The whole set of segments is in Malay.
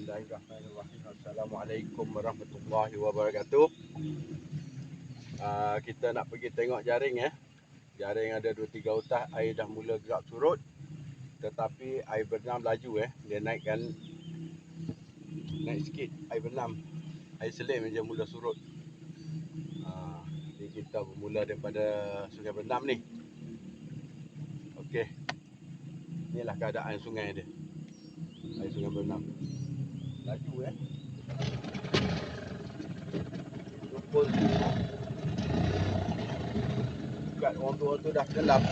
Bismillahirrahmanirrahim. Assalamualaikum warahmatullahi wabarakatuh. Kita nak pergi tengok jaring ya. Jaring ada 2-3 utah, air dah mula gerak surut. Tetapi air bernam laju Dia naik sikit air bernam. Air selim je mula surut. Jadi kita bermula daripada sungai bernam ni. Okey. Inilah keadaan sungai dia. Air sungai bernam. Laju Lumpur dekat orang tua tu dah tenggelam.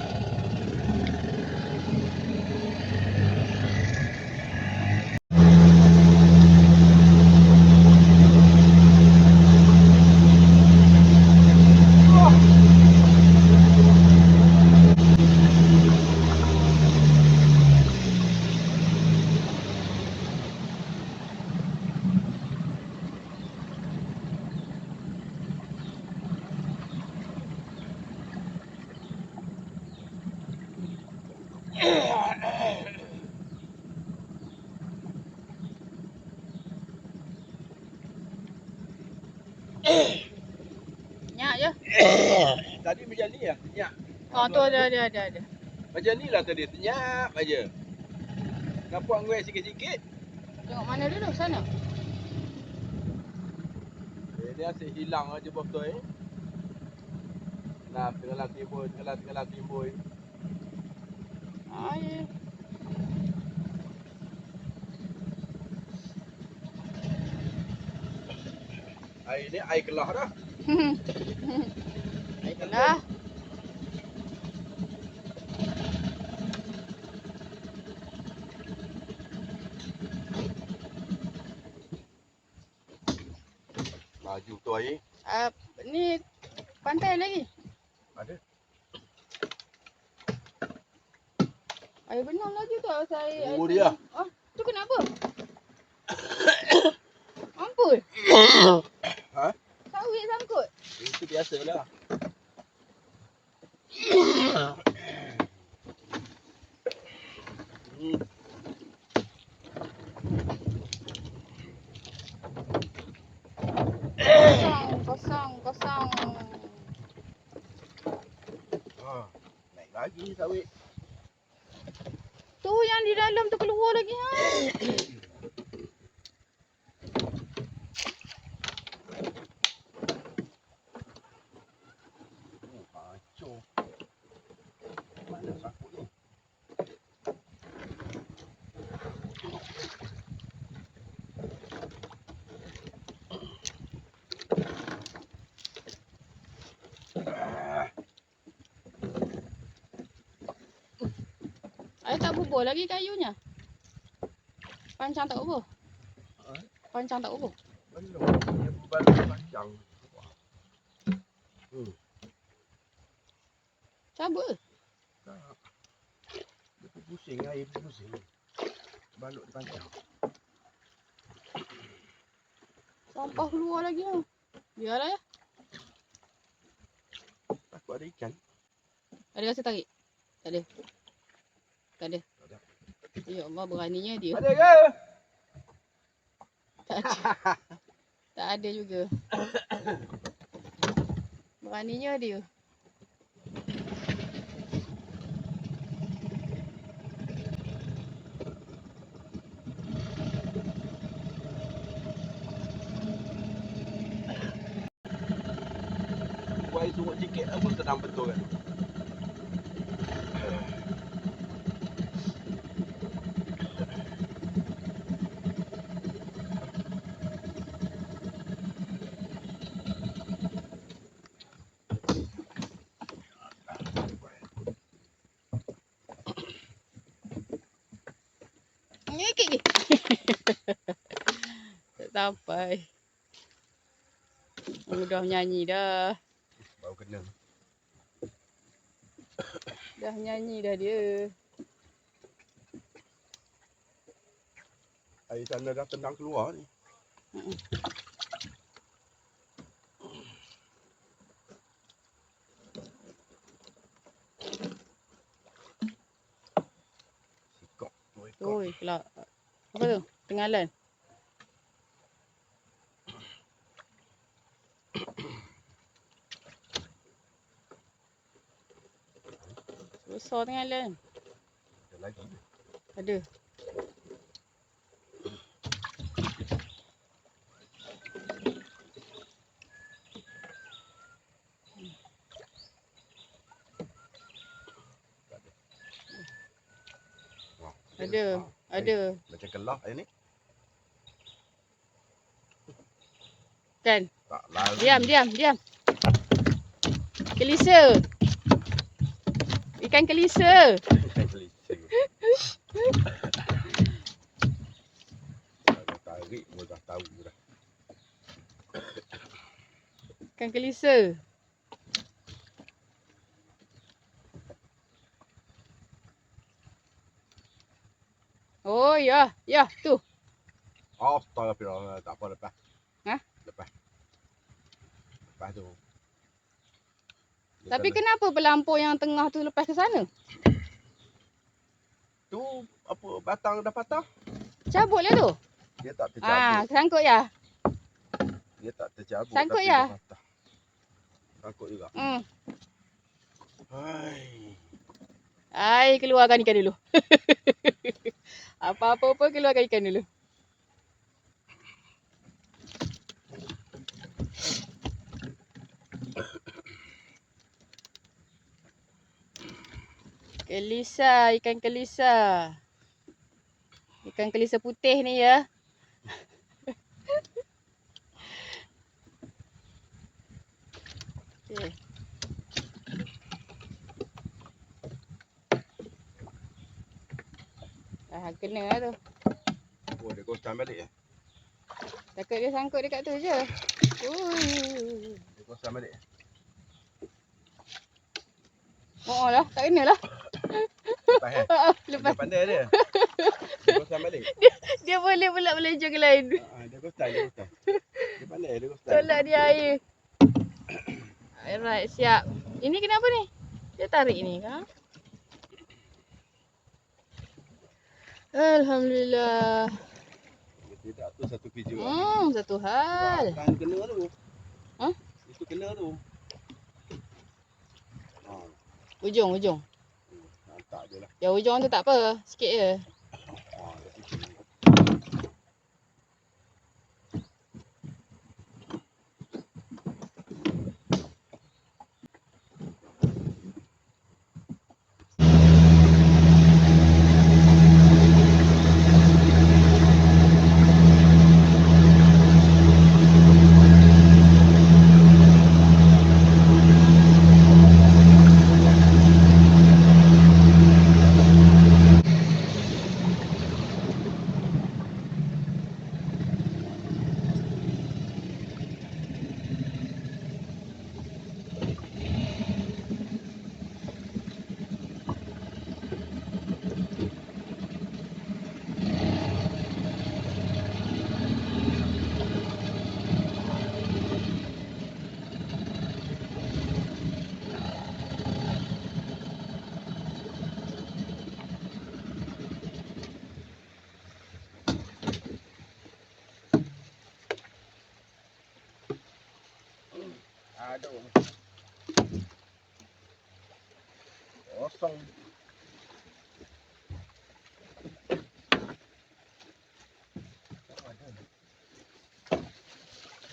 Nyak je. Tadi macam ni lah, senyap. Oh tu ada. Macam ni lah tadi, senyap aja. Nampak ngoi sikit-sikit. Tengok mana dulu sana. Dia asyik hilang aja botol Nah, tenggelam timbul. Air. Air ni air kelah dah. Baiklah. Laju tu air. Ni pantai lagi. Ada. Air benar lagi tu saya. Tunggu dia. Oh, tu kenapa? Ampun. Ha? Sawit sangkut. Itu biasalah. Kosong. Naik lagi sawit. Tu yang di dalam tu keluar lagi ha. Kacau. Mana sangkut ni? Air tak bubur lagi kayunya. Pancang tak bubur. Pancang tak bubur. Belum. Dia berbalik panjang. Cabut ke? Tak. Dia pun pusing, air pun pusing. Balut dia panjang. Sampah keluar lagi ha. Biarlah ya. Takut ada ikan. Ada rasa tarik? Tak ada. Ya Allah, beraninya dia. Ada ke? Tak ada. Tak ada juga. Beraninya dia. Air surut sikit apa tenang betul kan. Ngikik ni. Tak sampai. Dah nyanyi dah. Baru kena. Dah nyanyi dah dia. Air sana dah tendang keluar ni. Sikok. Oi, kelak. Apa tu? Tenggalan. besar tengah lain. Ada lagi. Ada. Wah, Ada. besar. Ada. Macam kelah ni. Kan? Tak lari. Diam. Kelisa. Ikan kelisa. Ikan kelisa. Kalau tarik pun dah tahu dah. Ikan kelisa. Oh ya, tu. Astagfirullah, tak apa lepas. Ha? Lepas tu. Dia Tapi kalau- kenapa pelampur yang tengah tu lepas ke sana? tu apa batang dah patah? Cabutlah tu. Dia tak Ah, tercabut. sangkut ya. Dia tak tercabut Sangkut tapi ya? dia patah. Sangkut juga. Hai. Ai, keluarkan ikan dulu. Apa-apa pun keluarkan ikan dulu. Kelisa, ikan kelisa. Ikan kelisa putih ni ya. Okay. Kena lah tu. Oh, dia kostan balik. Takut dia sangkut dekat tu je. Dia kostan balik. Oh lah, tak kena lah. Lepas Lepas Dia pandai dia. Dia kostan balik. dia boleh pula melanjut ke lain. Dia kostan. Dia pandai, dia kostan. Tolak dia air. Alright, siap. Ini kenapa ni? Dia tarik ni kan? Alhamdulillah. Tidak tu satu kerja. Satu hal. Kan kena tu. Ha? Itu kena tu. Ujung. Hantar je lah. Yang ujung tu tak apa. Sikit je. Aduh. Kosong.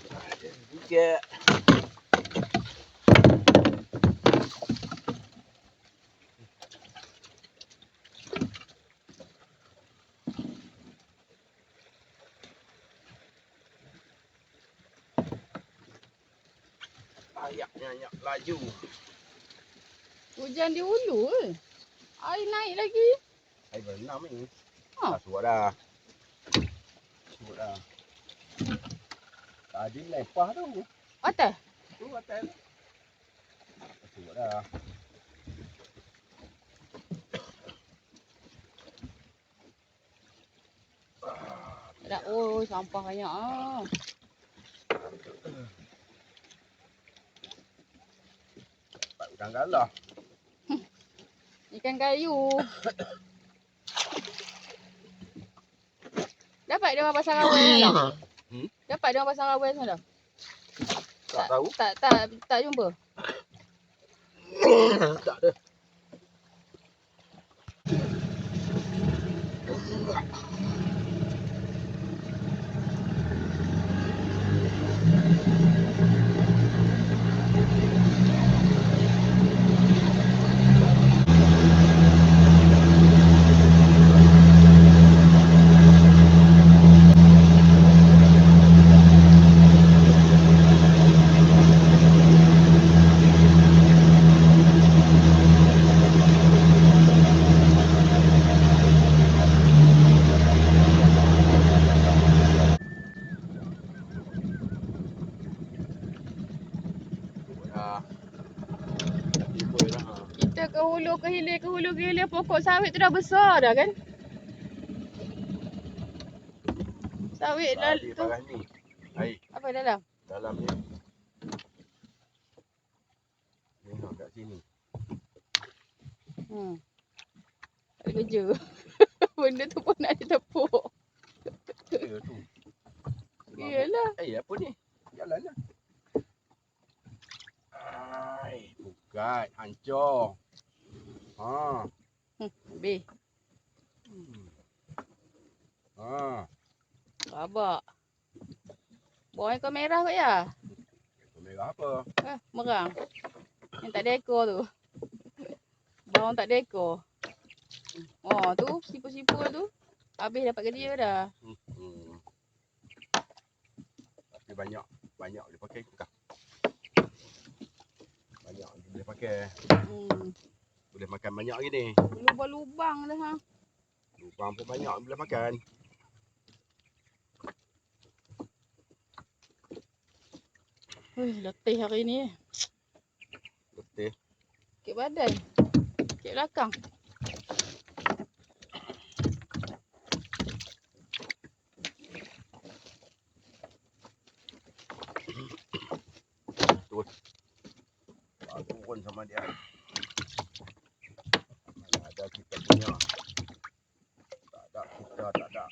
Ada juga. Ayak laju. Hujan di hulu ke? Air naik lagi. Air berenam ni. Ha. Surut dah. Tadi lepah tu. Atas. Tu atas. Surut dah. Ada sampah banyak ah. Udang galah. Ikan kayu. Dapat dia orang pasang rawai dah. Dapat dia orang pasang rawai semua dah. Tak tahu. Tak jumpa. Tak ada. hulu gila pokok sawit tu dah besar dah kan? Sawit lah Tadi tu. parah ni. Air Apa dalam? dalam ni. Tengok kat sini. Tak ada kerja. Benda tu pun nak ditepuk. Ya tu. Iyalah. Apa ni? Jalan lah. Ai, bukan. Hancur. Ha. Habis. Ha. Rabak. Bawa ekor merah kot ya? Merah apa? Merang. Yang tak ada ekor tu. Bawang tak ada ekor. Oh tu, sipul-sipul tu. Habis dapat kerja dah. Tapi banyak boleh pakai kah? Banyak boleh pakai. Boleh makan banyak lagi ni. Lubang-lubang dah ha. Lubang pun banyak boleh makan. Letih hari ni. Letih. Sikit badan. Sikit belakang. Terus. Turun sama dia. Mana ada kita punya. Tak ada kita, tak ada.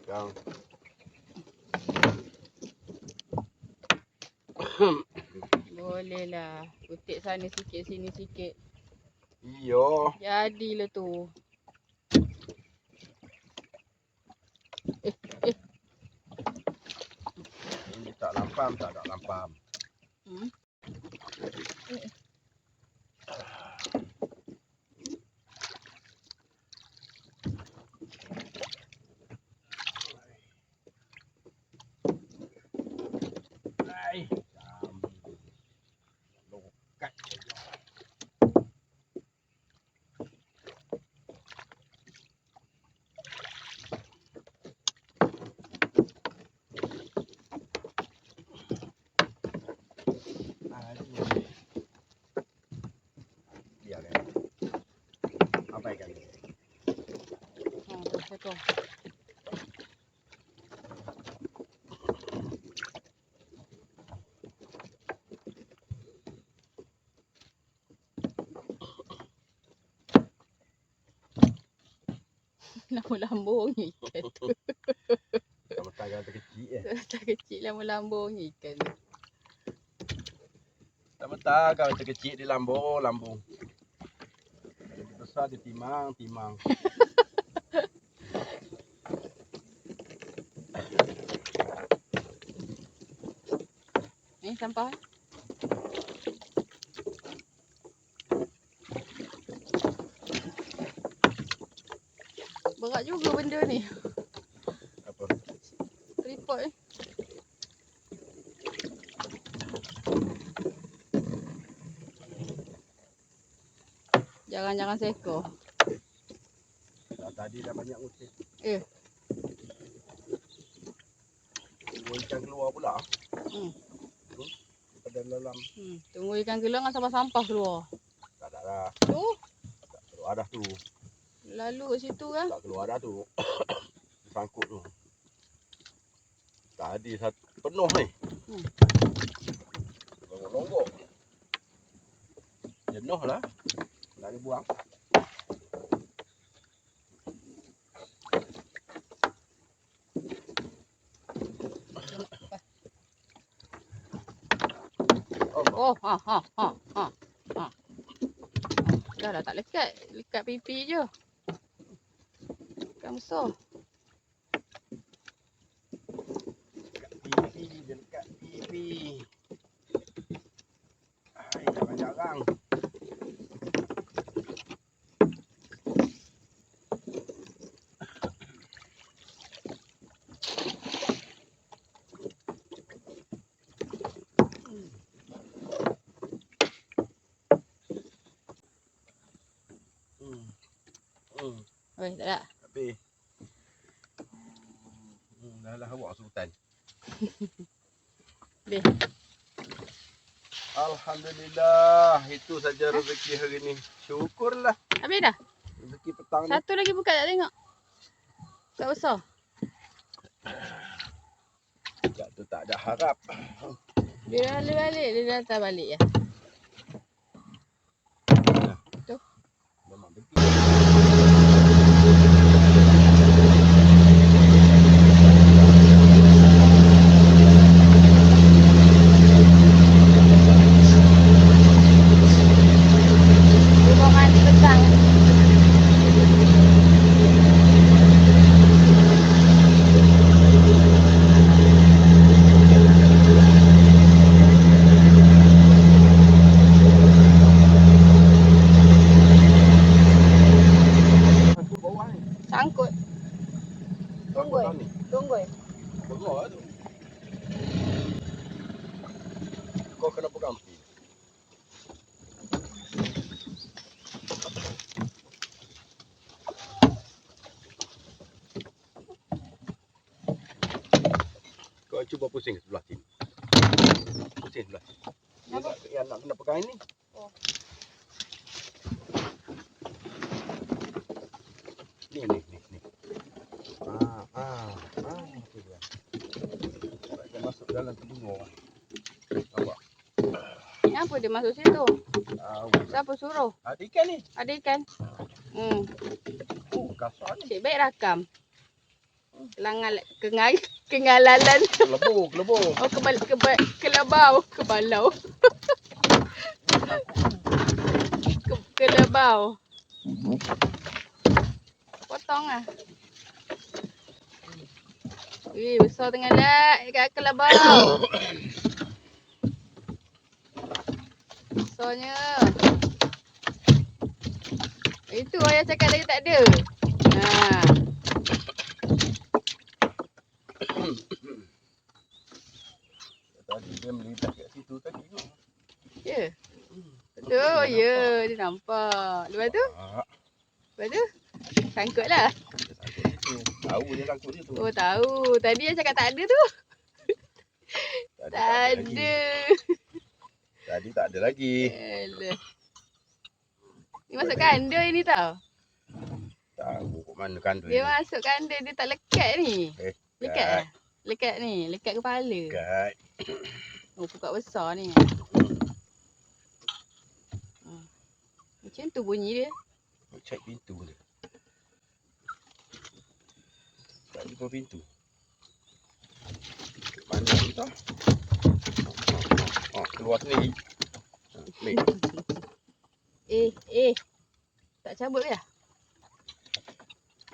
Yang Boleh lah. Kutik sana sikit, sini sikit. iyo. Jadilah tu. Ini tak lampam, tak ada lampam. Ai, lokat. Biar ya. Apa ikan ni? Satu. Lambung ikan tu. Mentang-mentang kata kecil ya. Tak kecil lambung ikan tu. Mentang-mentang kata kecil di lambung. Lebih besar di timang. Ni sampah. Berat juga benda ni. Apa? Tripod ni. Jangan seekor. Tadi dah banyak ngutip. Tunggu ikan keluar pula. Pada dalam. Tunggu ikan keluar dengan sampah-sampah keluar. Tak ada dah. Tu. Tak keluar dah tu. Lalu kat situ kan. Tak keluar dah tu. Sangkut tu. Tadi satu penuh ni. Longgok-longgok. Jenuh lah. Nak dibuang. Oh, ha. Dah tak lekat. Lekat pipi je. Ikan besar. Dekat pipi. Ai, jarang-jarang. Oi, tak ada. Habis. Dah lah awak sultan. Habis. Alhamdulillah, itu saja rezeki hari ni. Syukurlah Habis dah? rezeki petang ni. Satu lagi buka tak tengok. Tak besar. Tak tu tak ada harap. Dia dah balik. Dia dah datang balik ya. Tu. Memang betul. Dia mau mandi petang. Aku bawah ni. Sangkut. Tunggu. Bawah ni. Tunggu. Bawah lah tu. Kau kena pegang pi. Kau cuba pusing sebelah sini. Pusing sebelah sini. Dia Kenapa? nak, yang nak kena pegang ini. Oh. Ni. Itu dia. Dia masuk dalam telur. Nampak? Kenapa dia masuk situ? Tahu. Siapa suruh? Ada ikan ni. Ada ikan? Oh, kasar ni. Cik baik rakam. Kengalalan. Kelebur. Oh, kelabau. Kebalau. Kelabau. Potong lah. Besar tengah lah kat kelabau. Besarnya. Itu ayah cakap tadi tak ada. Tadi dia melibat kat situ tadi tu. Ya. Betul, ya. Dia nampak. Lepas tu? Sangkut lah. Dia sangkut situ. Tahu dia sangkut situ. Oh, tahu. Tadi yang cakap tak ada tu. Tak ada. Tadi tak ada lagi. Alah. Ni masuk kandoi ni tau. Tahu kat mana kandung Dia ni. masuk kandoi, dia tak lekat ni. Lekat Kat. lah. Lekat ni. Lekat kepala. Kat. Oh, pukak besar ni. Macam tu bunyi dia. Cek pintu dia. Tak jumpa pintu. Mana kita? Keluar sendiri. Baik. Tak cabut ke?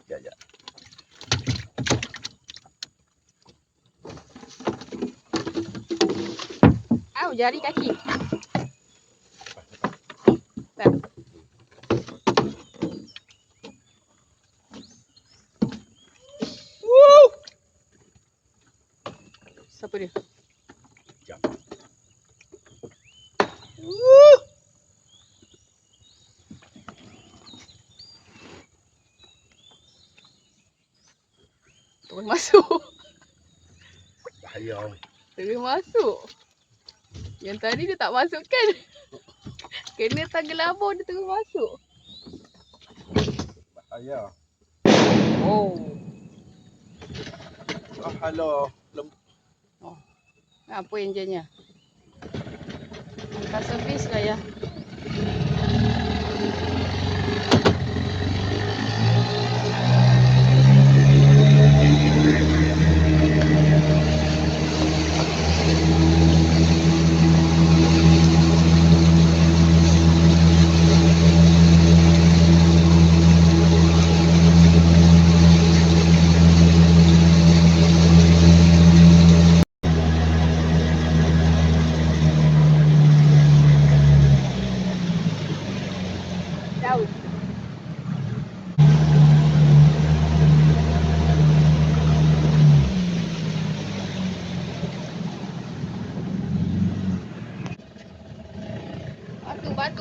Sekejap. Au, jari kaki. Siapa dia? Jap. Terus masuk. Bahaya. Terus masuk. Yang tadi dia tak masukkan. Kena tangga labur dia terus masuk. Bahaya. Oh. Halo. Apa enjinnya? Angkat servis lah ya. Daun.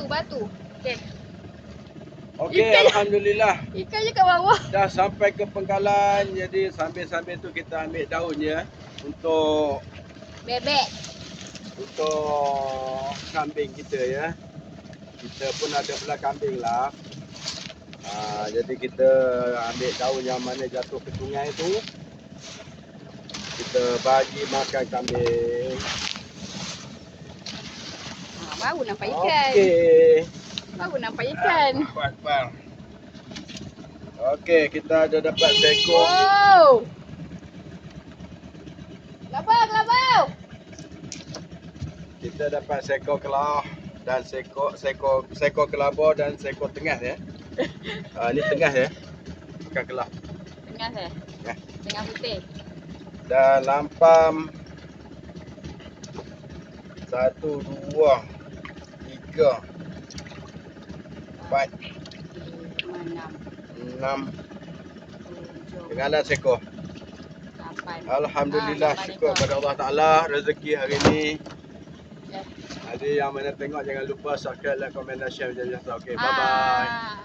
Batu. Okey. Okey, Ikan. alhamdulillah. Ikannya kat bawah. Dah sampai ke penggalan. Jadi sambil-sambil tu kita ambil daunnya untuk Bebek. untuk kambing kita ya. Kita pun ada belah kambing lah. Jadi kita ambil daun yang mana jatuh ke sungai tu, kita bagi makan kambing. Baru nampak ikan. Okey. Baru nampak ikan. Akbar. Okey, kita ada dapat seekor. Wow. Kelabau. Kita dapat seekor kelah dan seekor kelabau dan seekor tengah ya. Ni tengah ya. Bukan kelah. Tengah saya. Tengah. Tengah putih. Dan lampam 1, 2, 3, 4, 6 dengan 6 seekor. 8. Alhamdulillah, Ah, syukur 8 pada Allah Ta'ala rezeki hari ni. Ya. Ada yang mana tengok jangan lupa subscribe, like, komen dan share. Okey, bye bye.